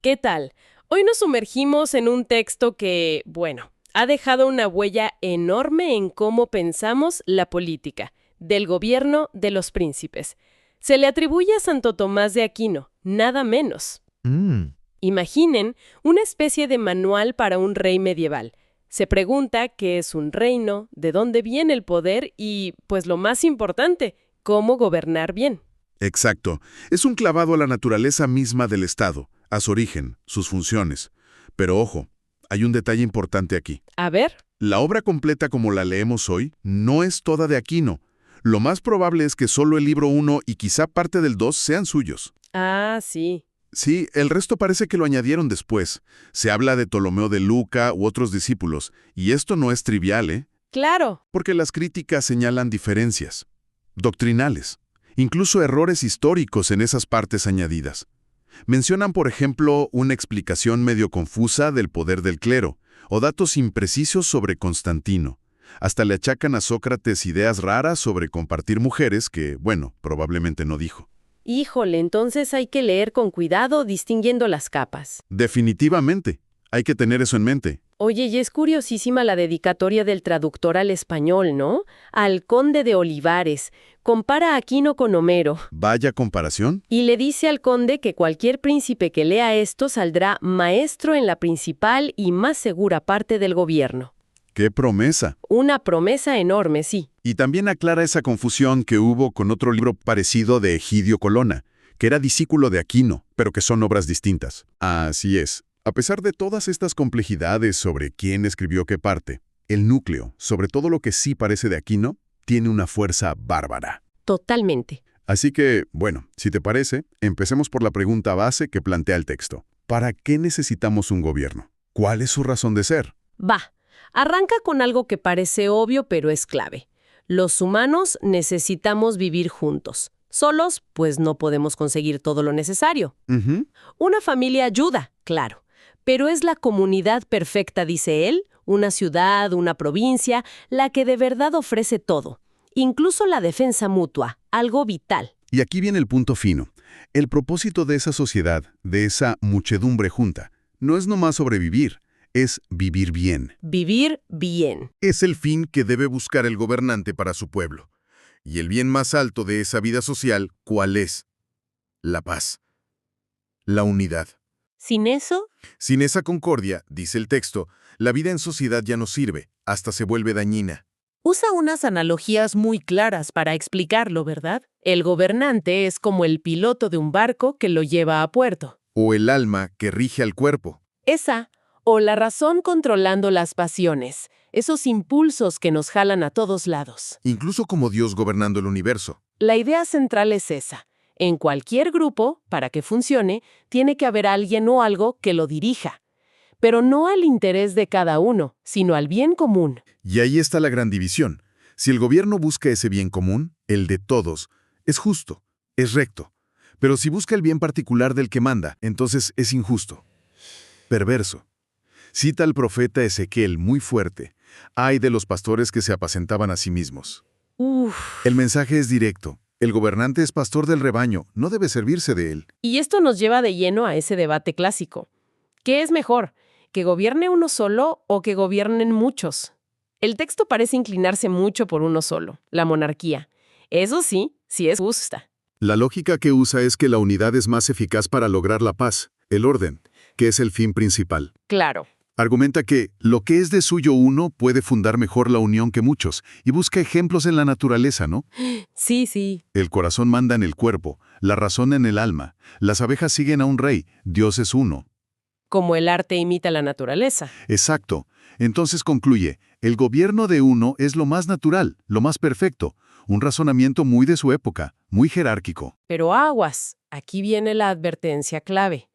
¿Qué tal? Hoy nos sumergimos en un texto que, bueno, ha dejado una huella enorme en cómo pensamos la política, del gobierno de los príncipes. Se le atribuye a Santo Tomás de Aquino, nada menos. Mm, Imaginen una especie de manual para un rey medieval. Se pregunta qué es un reino, de dónde viene el poder y, pues lo más importante, cómo gobernar bien. Exacto. Es un clavado a la naturaleza misma del Estado, a su origen, sus funciones. Pero ojo, hay un detalle importante aquí. A ver. La obra completa como la leemos hoy no es toda de Aquino. Lo más probable es que solo el libro 1 y quizá parte del 2 sean suyos. Ah, sí. Sí, el resto parece que lo añadieron después. Se habla de Ptolomeo de Luca u otros discípulos, y esto no es trivial, ¿eh? Claro. Porque las críticas señalan diferencias doctrinales, incluso errores históricos en esas partes añadidas. Mencionan, por ejemplo, una explicación medio confusa del poder del clero, o datos imprecisos sobre Constantino. Hasta le achacan a Sócrates ideas raras sobre compartir mujeres que, bueno, probablemente no dijo. Híjole, entonces hay que leer con cuidado distinguiendo las capas. Definitivamente, hay que tener eso en mente. Oye, y es curiosísima la dedicatoria del traductor al español, ¿no? Al conde de Olivares. Compara a Aquino con Homero. Vaya comparación. Y le dice al conde que cualquier príncipe que lea esto saldrá maestro en la principal y más segura parte del gobierno. ¡Qué promesa! Una promesa enorme, sí. Y también aclara esa confusión que hubo con otro libro parecido de Egidio Colonna, que era discípulo de Aquino, pero que son obras distintas. Así es. A pesar de todas estas complejidades sobre quién escribió qué parte, el núcleo, sobre todo lo que sí parece de Aquino, tiene una fuerza bárbara. Totalmente. Así que, bueno, si te parece, empecemos por la pregunta base que plantea el texto. ¿Para qué necesitamos un gobierno? ¿Cuál es su razón de ser? Va. Arranca con algo que parece obvio, pero es clave. Los humanos necesitamos vivir juntos. Solos, pues no podemos conseguir todo lo necesario. Ujú. Una familia ayuda, claro, pero es la comunidad perfecta, dice él, una ciudad, una provincia, la que de verdad ofrece todo, incluso la defensa mutua, algo vital. Y aquí viene el punto fino. El propósito de esa sociedad, de esa muchedumbre junta, no es nomás sobrevivir, es vivir bien. Vivir bien. Es el fin que debe buscar el gobernante para su pueblo. Y el bien más alto de esa vida social, ¿cuál es? La paz. La unidad. Sin eso, Sin esa concordia, dice el texto, la vida en sociedad ya no sirve, hasta se vuelve dañina. usa unas analogías muy claras para explicarlo, ¿verdad? El gobernante es como el piloto de un barco que lo lleva a puerto. O el alma que rige al cuerpo. Esa, o la razón controlando las pasiones, esos impulsos que nos jalan a todos lados. Incluso como Dios gobernando el universo. La idea central es esa. En cualquier grupo, para que funcione, tiene que haber alguien o algo que lo dirija. Pero no al interés de cada uno, sino al bien común. Y ahí está la gran división. Si el gobierno busca ese bien común, el de todos, es justo, es recto. Pero si busca el bien particular del que manda, entonces es injusto. Perverso. Cita al profeta Ezequiel muy fuerte. Ay de los pastores que se apacentaban a sí mismos. Uf. El mensaje es directo. El gobernante es pastor del rebaño, no debe servirse de él. Y esto nos lleva de lleno a ese debate clásico. ¿Qué es mejor? ¿Que gobierne uno solo o que gobiernen muchos? El texto parece inclinarse mucho por uno solo, la monarquía. Eso sí, sí es justa. La lógica que usa es que la unidad es más eficaz para lograr la paz, el orden, que es el fin principal. Claro. Argumenta que lo que es de suyo uno puede fundar mejor la unión que muchos, y busca ejemplos en la naturaleza, ¿no? Sí, sí. El corazón manda en el cuerpo, la razón en el alma, las abejas siguen a un rey, Dios es uno. Como el arte imita la naturaleza. Exacto. Entonces concluye, el gobierno de uno es lo más natural, lo más perfecto, un razonamiento muy de su época, muy jerárquico. Pero aguas, aquí viene la advertencia clave.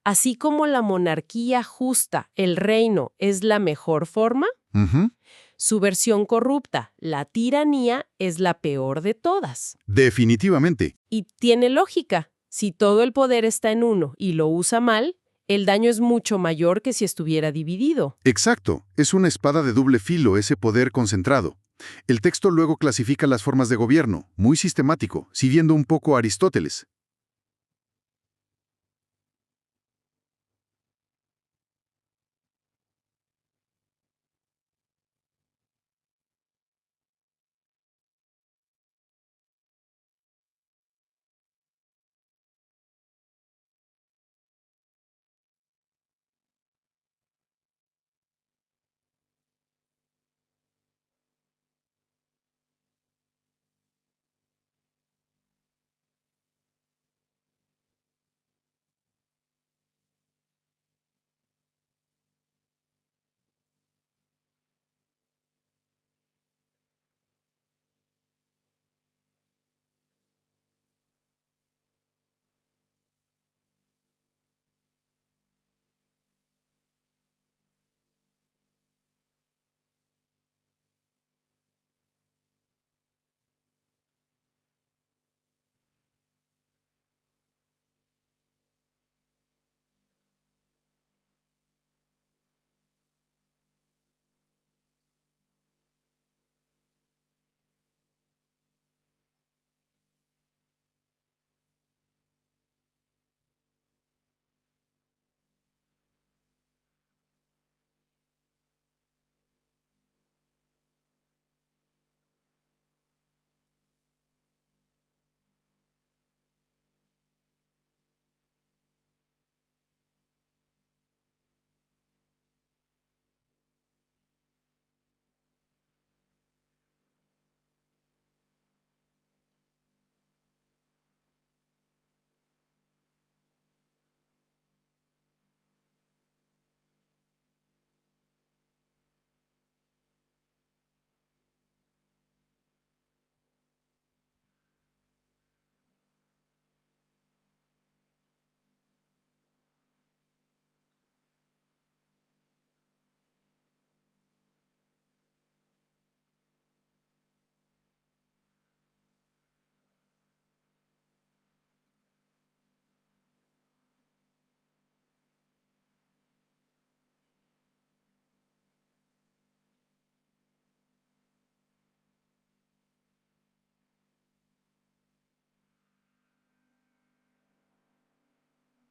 Así como la monarquía justa, el reino, es la mejor forma, Ujú. su versión corrupta, la tiranía, es la peor de todas. Definitivamente. Y tiene lógica. Si todo el poder está en uno y lo usa mal, el daño es mucho mayor que si estuviera dividido. Exacto. Es una espada de doble filo ese poder concentrado. El texto luego clasifica las formas de gobierno, muy sistemático, siguiendo un poco a Aristóteles.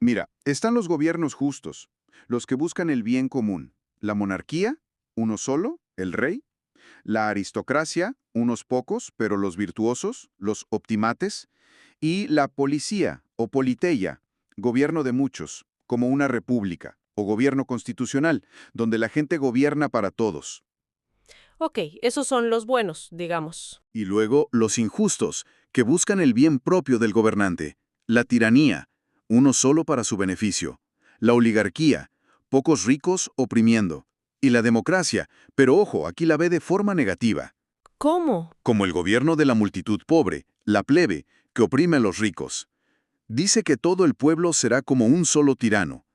Mira, están los gobiernos justos, los que buscan el bien común. La monarquía, uno solo, el rey. La aristocracia, unos pocos, pero los virtuosos, los optimates. Y la policía, o politeia, gobierno de muchos, como una república, o gobierno constitucional, donde la gente gobierna para todos. Ok, esos son los buenos, digamos. Y luego los injustos, que buscan el bien propio del gobernante. La tiranía, uno solo para su beneficio. La oligarquía, pocos ricos oprimiendo. Y la democracia, pero ojo, aquí la ve de forma negativa. ¿Cómo? Como el gobierno de la multitud pobre, la plebe, que oprime a los ricos. Dice que todo el pueblo será como un solo tirano.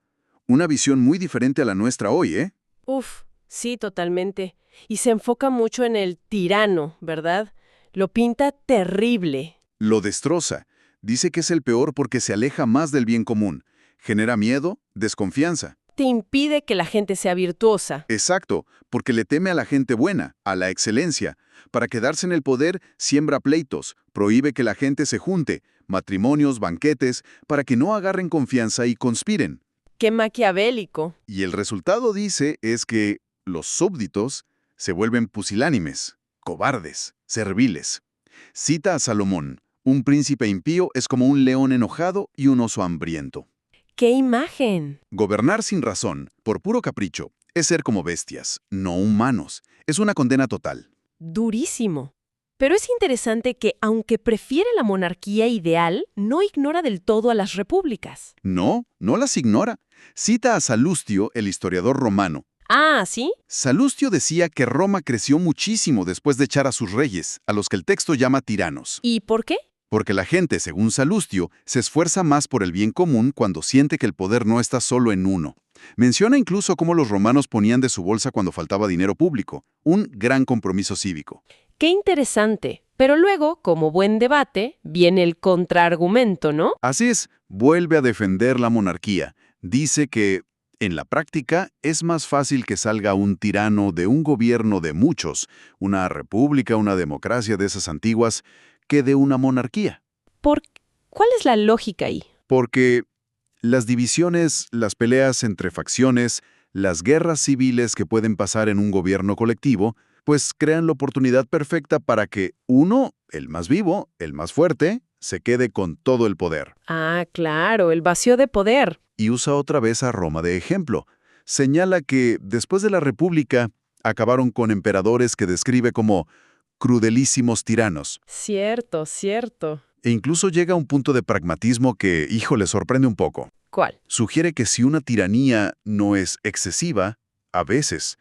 Una visión muy diferente a la nuestra hoy, ¿eh? Uf, sí, totalmente. Y se enfoca mucho en el tirano, ¿verdad? Lo pinta terrible. Lo destroza. Dice que es el peor porque se aleja más del bien común. Genera miedo, desconfianza. Te impide que la gente sea virtuosa. Exacto, porque le teme a la gente buena, a la excelencia. Para quedarse en el poder, siembra pleitos, prohíbe que la gente se junte, matrimonios, banquetes, para que no agarren confianza y conspiren. ¡Qué maquiavélico! Y el resultado, dice, es que los súbditos se vuelven pusilánimes, cobardes, serviles. Cita a Salomón: un príncipe impío es como un león enojado y un oso hambriento. ¡Qué imagen! Gobernar sin razón, por puro capricho, es ser como bestias, no humanos. Es una condena total. Durísimo. Pero es interesante que, aunque prefiere la monarquía ideal, no ignora del todo a las repúblicas. No, no las ignora. Cita a Salustio, el historiador romano. Ah, ¿sí? Salustio decía que Roma creció muchísimo después de echar a sus reyes, a los que el texto llama tiranos. ¿Y por qué? Porque la gente, según Salustio, se esfuerza más por el bien común cuando siente que el poder no está solo en uno. Menciona incluso cómo los romanos ponían de su bolsa cuando faltaba dinero público, un gran compromiso cívico. Qué interesante. Pero luego, como buen debate, viene el contraargumento, ¿no? Así es, vuelve a defender la monarquía. Dice que, en la práctica, es más fácil que salga un tirano de un gobierno de muchos, una república, una democracia de esas antiguas, que de una monarquía. ¿Cuál es la lógica ahí? Porque las divisiones, las peleas entre facciones, las guerras civiles que pueden pasar en un gobierno colectivo, pues crean la oportunidad perfecta para que uno, el más vivo, el más fuerte, se quede con todo el poder. Ah, claro, el vacío de poder. Y usa otra vez a Roma de ejemplo. Señala que, después de la República, acabaron con emperadores que describe como crudelísimos tiranos. Cierto, cierto. E incluso llega a un punto de pragmatismo que, le sorprende un poco. ¿Cuál? Sugiere que si una tiranía no es excesiva, a veces,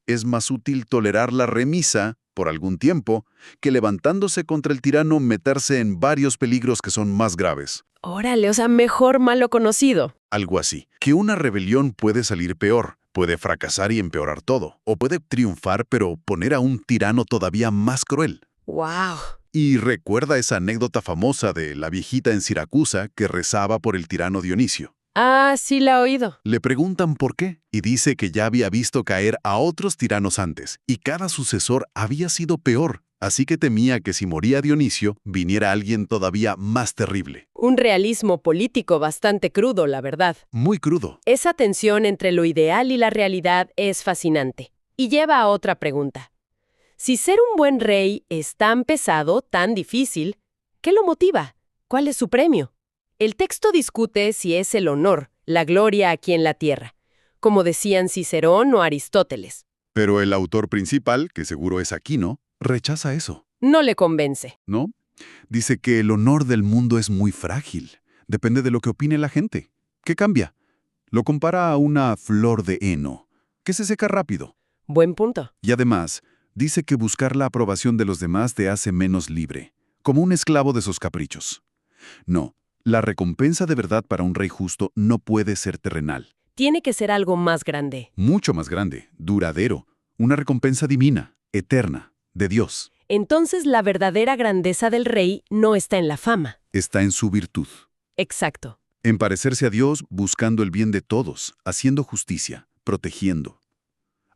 es más útil tolerar la remisa por algún tiempo que levantándose contra el tirano meterse en varios peligros que son más graves. Órale, o sea, mejor malo conocido. Algo así. Que una rebelión puede salir peor, puede fracasar y empeorar todo, o puede triunfar pero poner a un tirano todavía más cruel. ¡Wow! Y recuerda esa anécdota famosa de la viejita en Siracusa que rezaba por el tirano Dionisio. Ah, sí la he oído. Le preguntan por qué, y dice que ya había visto caer a otros tiranos antes, y cada sucesor había sido peor, así que temía que si moría Dionisio, viniera alguien todavía más terrible. Un realismo político bastante crudo, la verdad. Muy crudo. Esa tensión entre lo ideal y la realidad es fascinante. Y lleva a otra pregunta. Si ser un buen rey es tan pesado, tan difícil, ¿qué lo motiva? ¿Cuál es su premio? El texto discute si es el honor, la gloria aquí en la tierra, como decían Cicerón o Aristóteles. Pero el autor principal, que seguro es Aquino, rechaza eso, No le convence. ¿no? Dice que el honor del mundo es muy frágil. Depende de lo que opine la gente. ¿Qué cambia? Lo compara a una flor de heno, que se seca rápido. Buen punto. Y además, dice que buscar la aprobación de los demás te hace menos libre, como un esclavo de sus caprichos. No, la recompensa de verdad para un rey justo no puede ser terrenal. Tiene que ser algo más grande. Mucho más grande, duradero, una recompensa divina, eterna, de Dios. Entonces la verdadera grandeza del rey no está en la fama. Está en su virtud. Exacto. En parecerse a Dios buscando el bien de todos, haciendo justicia, protegiendo.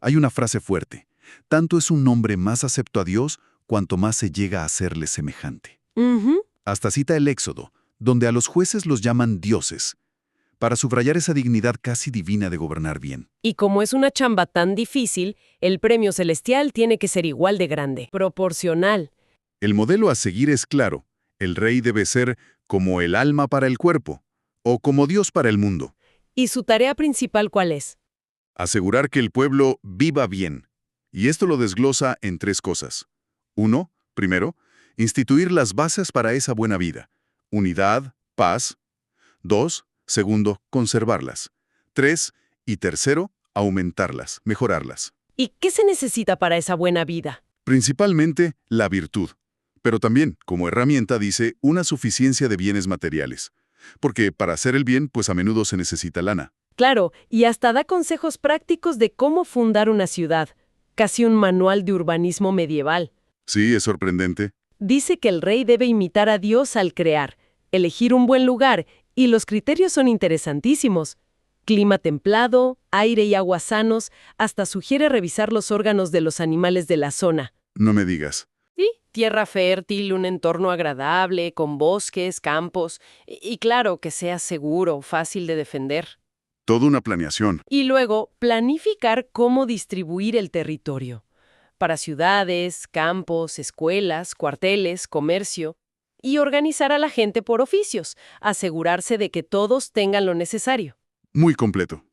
Hay una frase fuerte. Tanto es un hombre más acepto a Dios, cuanto más se llega a serle semejante. Ujú. Hasta cita el Éxodo, donde a los jueces los llaman dioses. para subrayar esa dignidad casi divina de gobernar bien. Y como es una chamba tan difícil, el premio celestial tiene que ser igual de grande, proporcional. El modelo a seguir es claro. El rey debe ser como el alma para el cuerpo, o como Dios para el mundo. ¿Y su tarea principal cuál es? Asegurar que el pueblo viva bien. Y esto lo desglosa en 3 cosas. 1. Primero, instituir las bases para esa buena vida. Unidad, paz. 2. Segundo, conservarlas. 3. Y tercero, aumentarlas, mejorarlas. ¿Y qué se necesita para esa buena vida? Principalmente la virtud. Pero también, como herramienta, dice, una suficiencia de bienes materiales. Porque para hacer el bien, pues a menudo se necesita lana. Claro, y hasta da consejos prácticos de cómo fundar una ciudad. Casi un manual de urbanismo medieval. Sí, es sorprendente. Dice que el rey debe imitar a Dios al crear, elegir un buen lugar, y los criterios son interesantísimos. Clima templado, aire y agua sanos, hasta sugiere revisar los órganos de los animales de la zona. No me digas. Sí, tierra fértil, un entorno agradable, con bosques, campos, y claro, que sea seguro, fácil de defender. Toda una planeación. Y luego, planificar cómo distribuir el territorio. Para ciudades, campos, escuelas, cuarteles, comercio. Y organizar a la gente por oficios, asegurarse de que todos tengan lo necesario. Muy completo.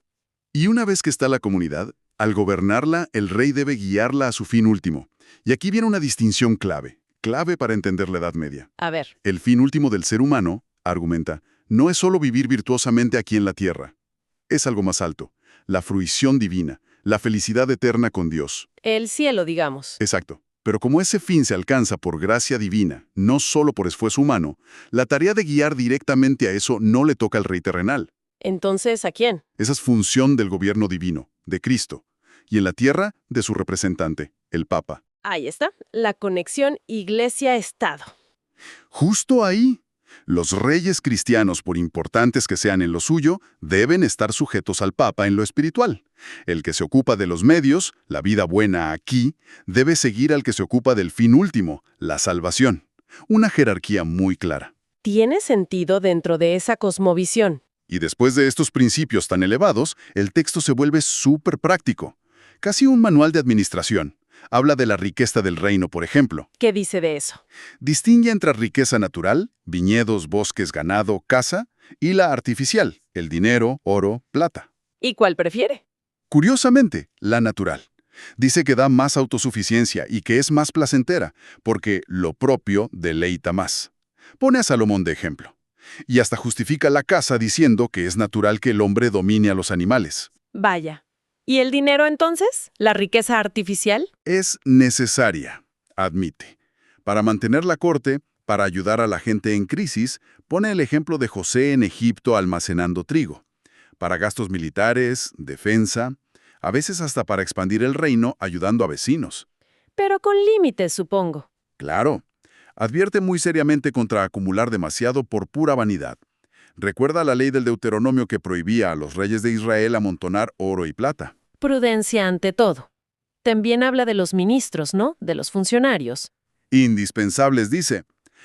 Y una vez que está la comunidad, al gobernarla, el rey debe guiarla a su fin último. Y aquí viene una distinción clave para entender la Edad Media. A ver, El fin último del ser humano, argumenta, no es solo vivir virtuosamente aquí en la tierra. Es algo más alto, la fruición divina, la felicidad eterna con Dios. el cielo, digamos. Exacto. Pero como ese fin se alcanza por gracia divina, no solo por esfuerzo humano, la tarea de guiar directamente a eso no le toca al rey terrenal. Entonces, ¿a quién? Esa es función del gobierno divino, de Cristo, y en la tierra, de su representante, el Papa. Ahí está, la conexión iglesia-estado. Justo ahí, los reyes cristianos, por importantes que sean en lo suyo, deben estar sujetos al Papa en lo espiritual. El que se ocupa de los medios, la vida buena aquí, debe seguir al que se ocupa del fin último, la salvación. Una jerarquía muy clara. Tiene sentido dentro de esa cosmovisión. Y después de estos principios tan elevados, el texto se vuelve súper práctico. Casi un manual de administración. Habla de la riqueza del reino, por ejemplo. ¿Qué dice de eso? Distingue entre riqueza natural, viñedos, bosques, ganado, casa, y la artificial, el dinero, oro, plata. ¿Y cuál prefiere? Curiosamente, la natural. Dice que da más autosuficiencia y que es más placentera, porque lo propio deleita más. Pone a Salomón de ejemplo. Y hasta justifica la casa diciendo que es natural que el hombre domine a los animales. Vaya. ¿Y el dinero entonces? ¿La riqueza artificial? Es necesaria, admite. Para mantener la corte, para ayudar a la gente en crisis, pone el ejemplo de José en Egipto almacenando trigo. Para gastos militares, defensa, a veces hasta para expandir el reino ayudando a vecinos. Pero con límites, supongo. Claro, advierte muy seriamente contra acumular demasiado por pura vanidad. Recuerda la ley del Deuteronomio que prohibía a los reyes de Israel amontonar oro y plata. Prudencia ante todo. También habla de los ministros, ¿no? De los funcionarios. Indispensables, dice.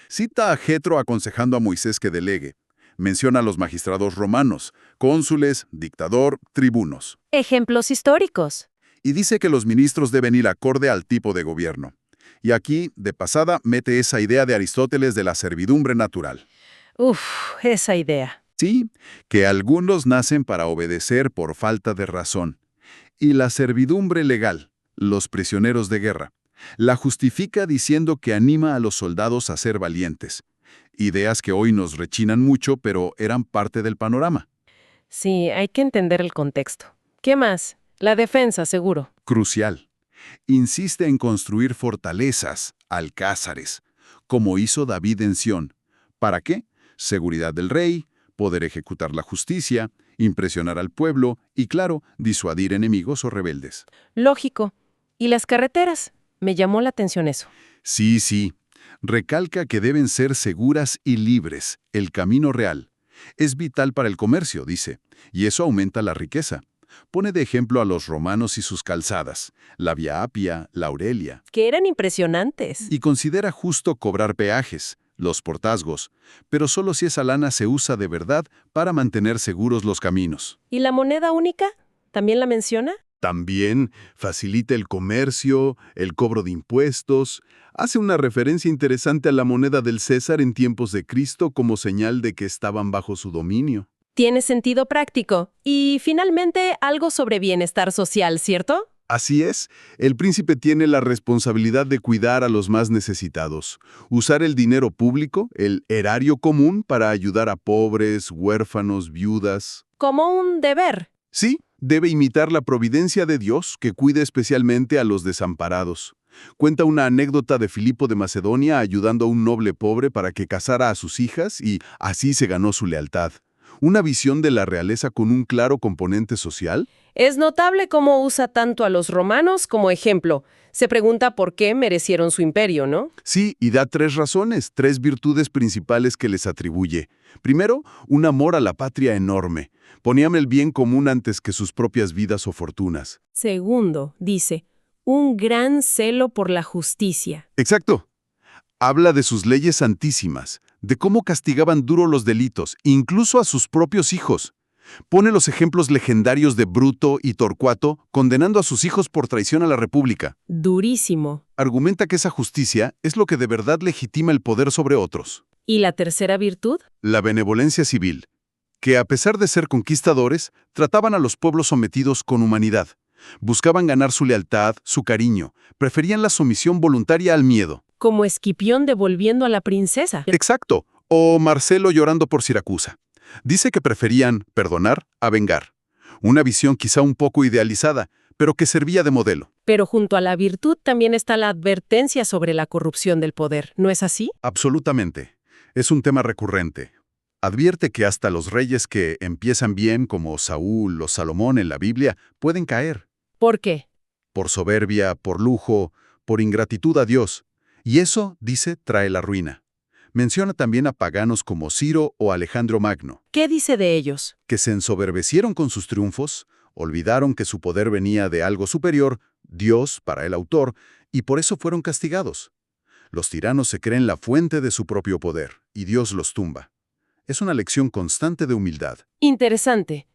Cita a Jetro aconsejando a Moisés que delegue. Menciona a los magistrados romanos, cónsules, dictador, tribunos. Ejemplos históricos. Y dice que los ministros deben ir acorde al tipo de gobierno. Y aquí, de pasada, mete esa idea de Aristóteles de la servidumbre natural. Uf, esa idea. Sí, que algunos nacen para obedecer por falta de razón. Y la servidumbre legal, los prisioneros de guerra, la justifica diciendo que anima a los soldados a ser valientes. Ideas que hoy nos rechinan mucho, pero eran parte del panorama. Sí, hay que entender el contexto. ¿Qué más? La defensa, seguro. Crucial. Insiste en construir fortalezas, alcázares, como hizo David en Sión. ¿Para qué? Seguridad del rey, poder ejecutar la justicia, impresionar al pueblo y, claro, disuadir enemigos o rebeldes. Lógico. ¿Y las carreteras? Me llamó la atención eso. Sí. Recalca que deben ser seguras y libres, el camino real. Es vital para el comercio, dice, y eso aumenta la riqueza. Pone de ejemplo a los romanos y sus calzadas, la Vía Apia, la Aurelia. Que eran impresionantes. Y considera justo cobrar peajes, los portazgos, pero solo si esa lana se usa de verdad para mantener seguros los caminos. ¿Y la moneda única? ¿También la menciona? También facilita el comercio, el cobro de impuestos. Hace una referencia interesante a la moneda del César en tiempos de Cristo como señal de que estaban bajo su dominio. Tiene sentido práctico. Y finalmente algo sobre bienestar social, ¿cierto? Así es, el príncipe tiene la responsabilidad de cuidar a los más necesitados, usar el dinero público, el erario común, para ayudar a pobres, huérfanos, viudas. Como un deber. Sí, debe imitar la providencia de Dios, que cuida especialmente a los desamparados. Cuenta una anécdota de Filipo de Macedonia ayudando a un noble pobre para que casara a sus hijas y así se ganó su lealtad. Una visión de la realeza con un claro componente social. Es notable cómo usa tanto a los romanos como ejemplo. Se pregunta por qué merecieron su imperio, ¿no? Sí, y da 3 razones, 3 virtudes principales que les atribuye. Primero, un amor a la patria enorme. Ponían el bien común antes que sus propias vidas o fortunas. Segundo, dice, un gran celo por la justicia. Exacto. Habla de sus leyes santísimas, de cómo castigaban duro los delitos, incluso a sus propios hijos. Pone los ejemplos legendarios de Bruto y Torcuato condenando a sus hijos por traición a la República. Durísimo. Argumenta que esa justicia es lo que de verdad legitima el poder sobre otros. ¿Y la tercera virtud? La benevolencia civil, que a pesar de ser conquistadores, trataban a los pueblos sometidos con humanidad. Buscaban ganar su lealtad, su cariño, preferían la sumisión voluntaria al miedo. Como Escipión devolviendo a la princesa. Exacto, o Marcelo llorando por Siracusa. Dice que preferían perdonar a vengar. Una visión quizá un poco idealizada, pero que servía de modelo. Pero junto a la virtud también está la advertencia sobre la corrupción del poder, ¿no es así? Absolutamente. Es un tema recurrente. Advierte que hasta los reyes que empiezan bien, como Saúl o Salomón en la Biblia, pueden caer. ¿Por qué? Por soberbia, por lujo, por ingratitud a Dios. Y eso, dice, trae la ruina. Menciona también a paganos como Ciro o Alejandro Magno, ¿Qué dice de ellos? que se ensoberbecieron con sus triunfos, olvidaron que su poder venía de algo superior, Dios para el autor, y por eso fueron castigados. Los tiranos se creen la fuente de su propio poder, y Dios los tumba. Es una lección constante de humildad. Interesante.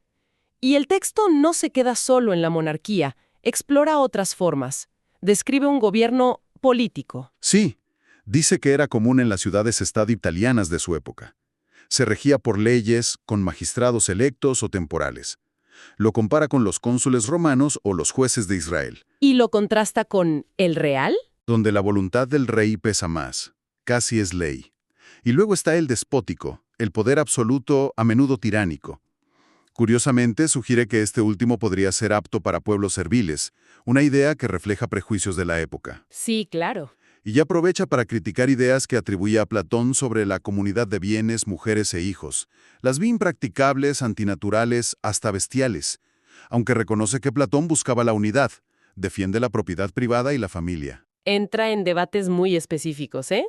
Y el texto no se queda solo en la monarquía, explora otras formas. Describe un gobierno político. Sí, dice que era común en las ciudades-estado italianas de su época. Se regía por leyes, con magistrados electos o temporales. Lo compara con los cónsules romanos o los jueces de Israel, ¿Y lo contrasta con el real? donde la voluntad del rey pesa más, casi es ley. Y luego está el despótico, el poder absoluto a menudo tiránico. Curiosamente, sugiere que este último podría ser apto para pueblos serviles, una idea que refleja prejuicios de la época. Sí, claro. Y ya aprovecha para criticar ideas que atribuía a Platón sobre la comunidad de bienes, mujeres e hijos. Las vi impracticables, antinaturales, hasta bestiales, aunque reconoce que Platón buscaba la unidad, defiende la propiedad privada y la familia. Entra en debates muy específicos, ¿eh?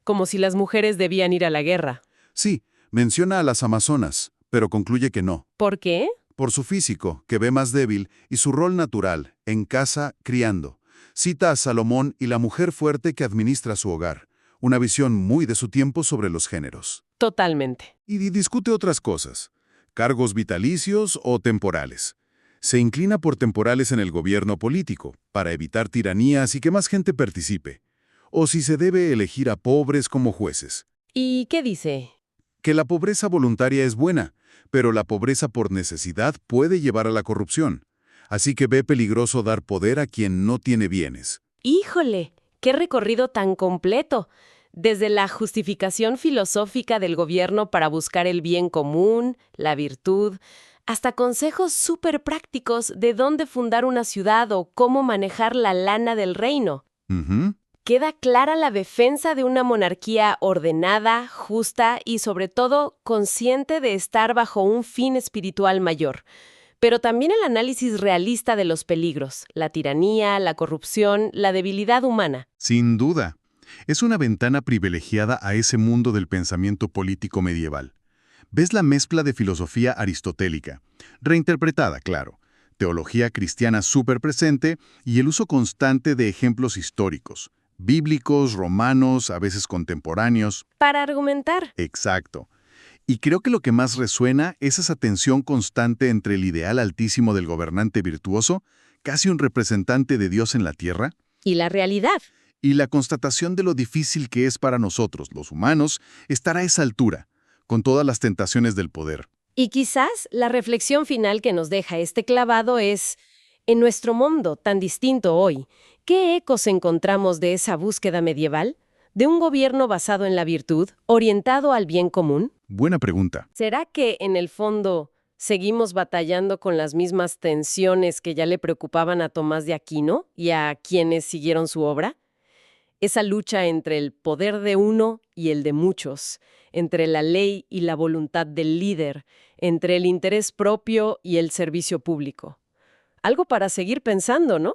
Como si las mujeres debían ir a la guerra. Sí, menciona a las amazonas, pero concluye que no. ¿Por qué? Por su físico, que ve más débil, y su rol natural, en casa, criando. Cita a Salomón y la mujer fuerte que administra su hogar, una visión muy de su tiempo sobre los géneros. Totalmente. Y discute otras cosas, cargos vitalicios o temporales. Se inclina por temporales en el gobierno político, para evitar tiranías y que más gente participe. O si se debe elegir a pobres como jueces. ¿Y qué dice? Que la pobreza voluntaria es buena, pero la pobreza por necesidad puede llevar a la corrupción. Así que ve peligroso dar poder a quien no tiene bienes. ¡Híjole! ¡Qué recorrido tan completo! Desde la justificación filosófica del gobierno para buscar el bien común, la virtud, hasta consejos súper prácticos de dónde fundar una ciudad o cómo manejar la lana del reino. Ujú. Queda clara la defensa de una monarquía ordenada, justa y, sobre todo, consciente de estar bajo un fin espiritual mayor. Pero también el análisis realista de los peligros, la tiranía, la corrupción, la debilidad humana. Sin duda. Es una ventana privilegiada a ese mundo del pensamiento político medieval. Ves la mezcla de filosofía aristotélica, reinterpretada, claro, teología cristiana súper presente y el uso constante de ejemplos históricos, bíblicos, romanos, a veces contemporáneos. Para argumentar. Exacto. Y creo que lo que más resuena es esa tensión constante entre el ideal altísimo del gobernante virtuoso, casi un representante de Dios en la tierra, Y la realidad. y la constatación de lo difícil que es para nosotros, los humanos, estar a esa altura, con todas las tentaciones del poder. Y quizás la reflexión final que nos deja este clavado es, en nuestro mundo tan distinto hoy, ¿qué ecos encontramos de esa búsqueda medieval? ¿De un gobierno basado en la virtud, orientado al bien común? Buena pregunta. ¿Será que, en el fondo, seguimos batallando con las mismas tensiones que ya le preocupaban a Tomás de Aquino y a quienes siguieron su obra? Esa lucha entre el poder de uno y el de muchos, entre la ley y la voluntad del líder, entre el interés propio y el servicio público. Algo para seguir pensando, ¿no?